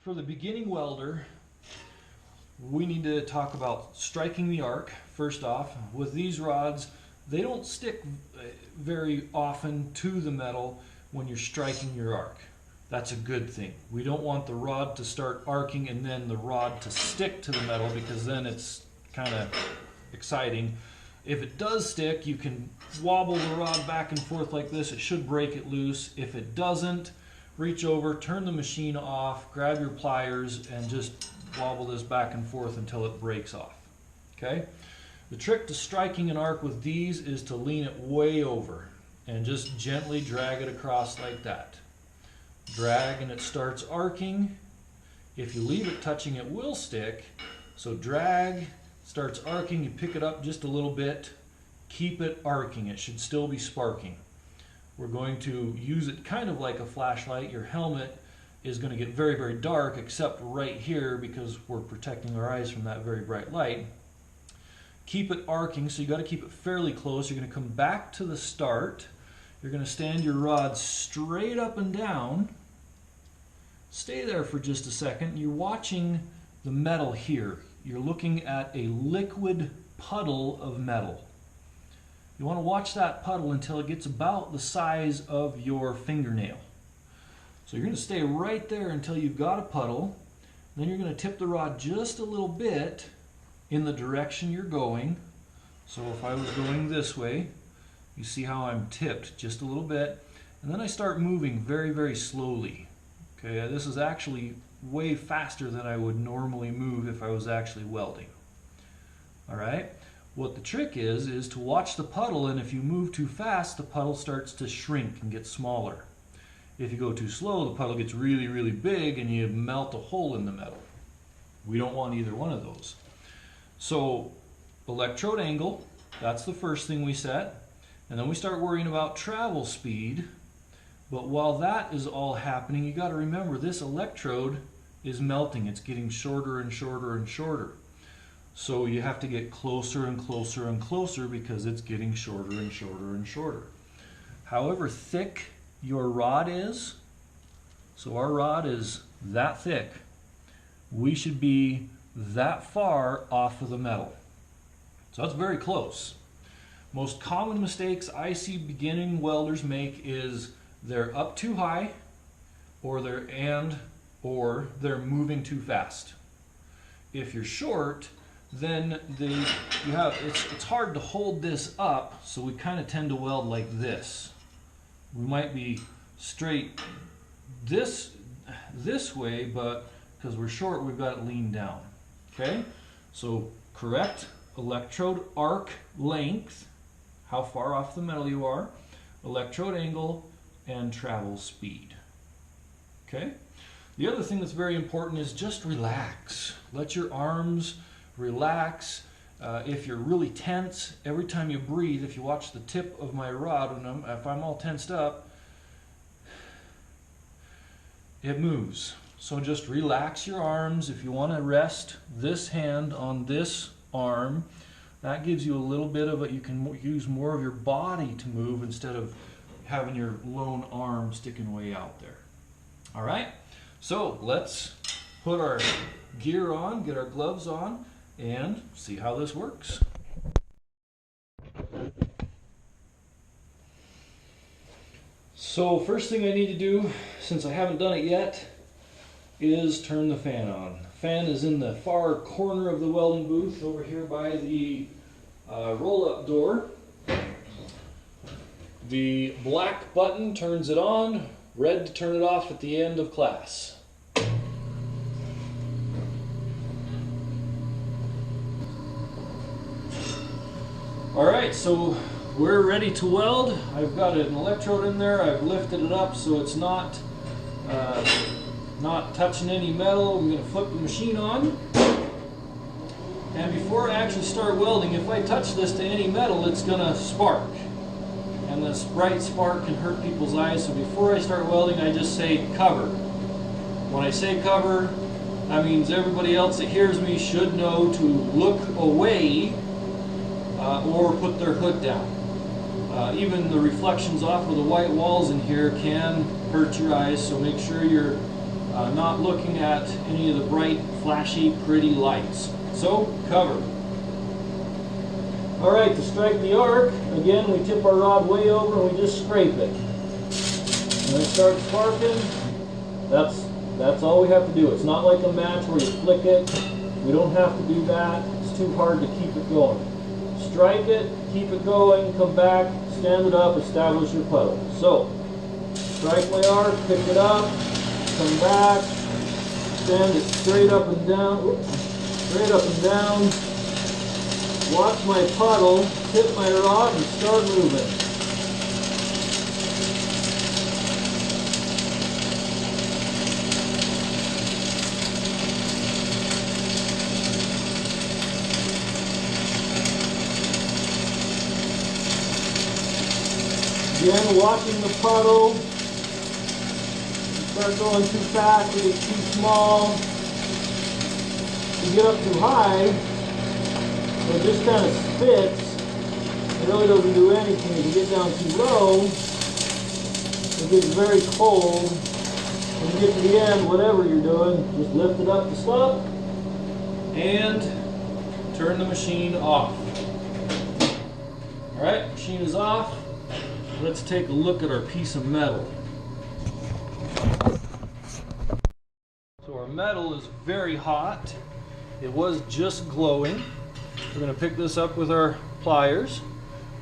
for the beginning welder, we need to talk about striking the arc. First off, with these rods, they don't stick very often to the metal when you're striking your arc. That's a good thing. We don't want the rod to start arcing and then the rod to stick to the metal, because then it's kind of exciting. If it does stick, you can wobble the rod back and forth like this. It should break it loose. If it doesn't, reach over, turn the machine off, grab your pliers, and just wobble this back and forth until it breaks off. Okay? The trick to striking an arc with these is to lean it way over and just gently drag it across like that. Drag and it starts arcing. If you leave it touching, it will stick. So drag, starts arcing, you pick it up just a little bit, keep it arcing. It should still be sparking. We're going to use it kind of like a flashlight. Your helmet is going to get very, very dark, except right here, because we're protecting our eyes from that very bright light. Keep it arcing, so you got to keep it fairly close. You're going to come back to the start. You're going to stand your rod straight up and down. Stay there for just a second. You're watching the metal here. You're looking at a liquid puddle of metal. You want to watch that puddle until it gets about the size of your fingernail. So you're going to stay right there until you've got a puddle. Then you're going to tip the rod just a little bit in the direction you're going. So if I was going this way, you see how I'm tipped just a little bit. And then I start moving very, very slowly. Okay, this is actually way faster than I would normally move if I was actually welding. All right? What the trick is to watch the puddle, and if you move too fast, the puddle starts to shrink and get smaller. If you go too slow, the puddle gets really, really big and you melt a hole in the metal. We don't want either one of those. So, electrode angle, that's the first thing we set. And then we start worrying about travel speed. But while that is all happening, you got to remember this electrode is melting. It's getting shorter and shorter and shorter. So you have to get closer and closer and closer because it's getting shorter and shorter and shorter. However thick your rod is, so our rod is that thick, we should be that far off of the metal. So that's very close. Most common mistakes I see beginning welders make is they're up too high, or they're moving too fast. If you're short, then it's hard to hold this up, so we kind of tend to weld like this. We might be straight this way, but because we're short, we've got it leaned down. Okay? So correct electrode arc length, how far off the metal you are, electrode angle, and travel speed. Okay? The other thing that's very important is just relax. Let your arms relax. If you're really tense, every time you breathe, if you watch the tip of my rod, if I'm all tensed up, it moves. So just relax your arms. If you want to rest this hand on this arm, that gives you a little bit of it. You can use more of your body to move instead of having your lone arm sticking way out there. All right? So let's put our gear on, get our gloves on, and see how this works. So first thing I need to do, since I haven't done it yet, is turn the fan on. The fan is in the far corner of the welding booth over here by the roll-up door. The black button turns it on, red to turn it off at the end of class. Alright, so we're ready to weld. I've got an electrode in there. I've lifted it up so it's not touching any metal. I'm going to flip the machine on. And before I actually start welding, if I touch this to any metal, it's going to spark. And this bright spark can hurt people's eyes, so before I start welding, I just say cover. When I say cover, that means everybody else that hears me should know to look away or put their hood down. Even the reflections off of the white walls in here can hurt your eyes, so make sure you're not looking at any of the bright, flashy, pretty lights. So, cover. Alright, to strike the arc, again we tip our rod way over and we just scrape it. When it starts sparking, that's all we have to do. It's not like a match where you flick it. We don't have to do that. It's too hard to keep it going. Strike it, keep it going, come back, stand it up, establish your puddle. So, strike my arc, pick it up, come back, stand it straight up and down, straight up and down, watch my puddle, tip my rod and start moving. Again, watching the puddle. You start going too fast, you get too small. You get up too high, it just kind of spits. It really doesn't do anything. If you get down too low, it gets very cold. When you get to the end, whatever you're doing, just lift it up to stop and turn the machine off. Alright, machine is off. Let's take a look at our piece of metal. So our metal is very hot. It was just glowing. We're going to pick this up with our pliers.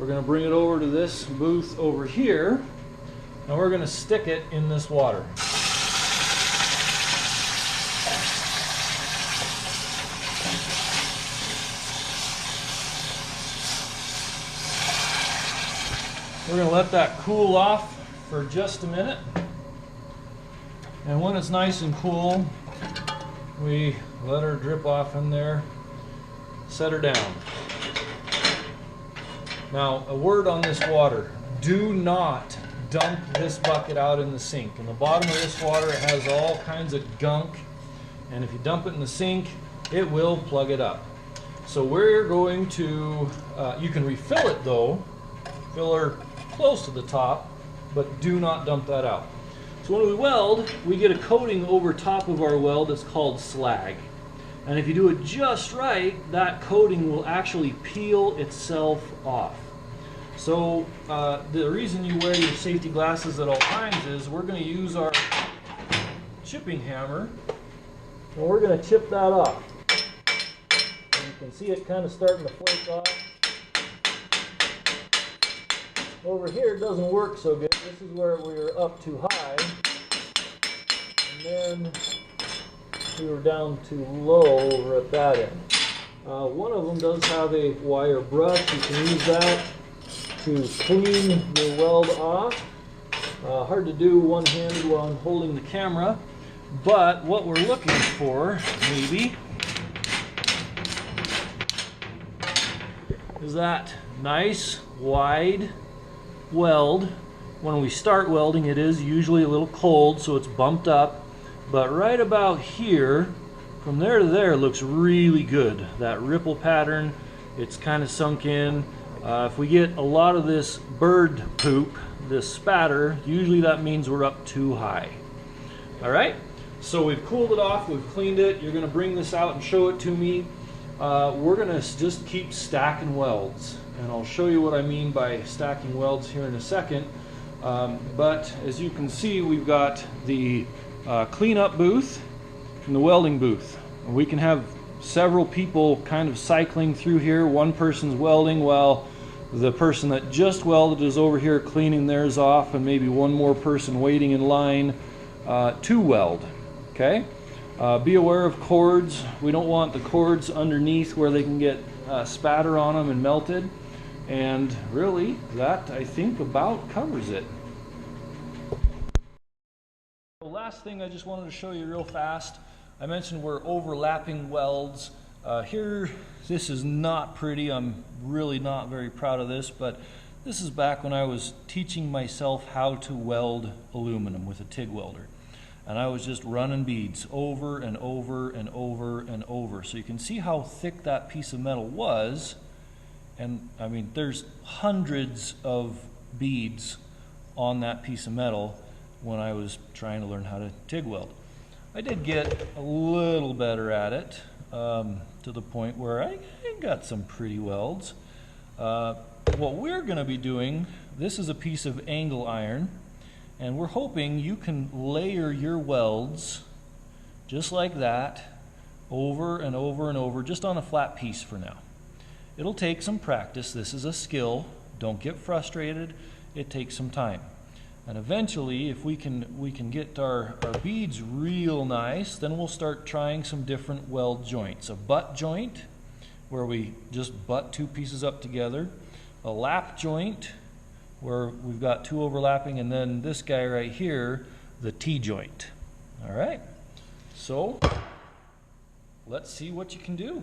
We're going to bring it over to this booth over here, and we're going to stick it in this water. We're going to let that cool off for just a minute. And when it's nice and cool, we let her drip off in there, set her down. Now, a word on this water. Do not dump this bucket out in the sink. In the bottom of this water, it has all kinds of gunk. And if you dump it in the sink, it will plug it up. So we're going to, you can refill it though, fill her close to the top, but do not dump that out. So when we weld, we get a coating over top of our weld that's called slag. And if you do it just right, that coating will actually peel itself off. So the reason you wear your safety glasses at all times is we're going to use our chipping hammer and we're going to chip that off. And you can see it kind of starting to flake off. Over here it doesn't work so good. This is where we were up too high, and then we were down too low over at that end. One of them does have a wire brush. You can use that to clean the weld off. Hard to do one-handed while I'm holding the camera, but what we're looking for, maybe, is that nice, wide weld. When we start welding, it is usually a little cold, so it's bumped up, but right about here, from there to there, looks really good. That ripple pattern, it's kind of sunk in. If we get a lot of this bird poop, this spatter, usually that means we're up too high. Alright, so we've cooled it off, we've cleaned it. You're going to bring this out and show it to me. We're going to just keep stacking welds, and I'll show you what I mean by stacking welds here in a second. But as you can see, we've got the cleanup booth and the welding booth. We can have several people kind of cycling through here. One person's welding while the person that just welded is over here cleaning theirs off, and maybe one more person waiting in line to weld. Okay? Be aware of cords. We don't want the cords underneath where they can get spatter on them and melted. And really, that I think about covers it. The last thing I just wanted to show you real fast, I mentioned we're overlapping welds. Here, this is not pretty. I'm really not very proud of this, but this is back when I was teaching myself how to weld aluminum with a TIG welder. And I was just running beads over and over and over and over. So you can see how thick that piece of metal was. And I mean, there's hundreds of beads on that piece of metal when I was trying to learn how to TIG weld. I did get a little better at it, to the point where I got some pretty welds. What we're going to be doing, this is a piece of angle iron, and we're hoping you can layer your welds just like that over and over and over, just on a flat piece for now. It'll take some practice. This is a skill. Don't get frustrated. It takes some time. And eventually, if we can get our beads real nice, then we'll start trying some different weld joints. A butt joint, where we just butt two pieces up together. A lap joint, where we've got two overlapping, and then this guy right here, the T-joint. All right, so let's see what you can do.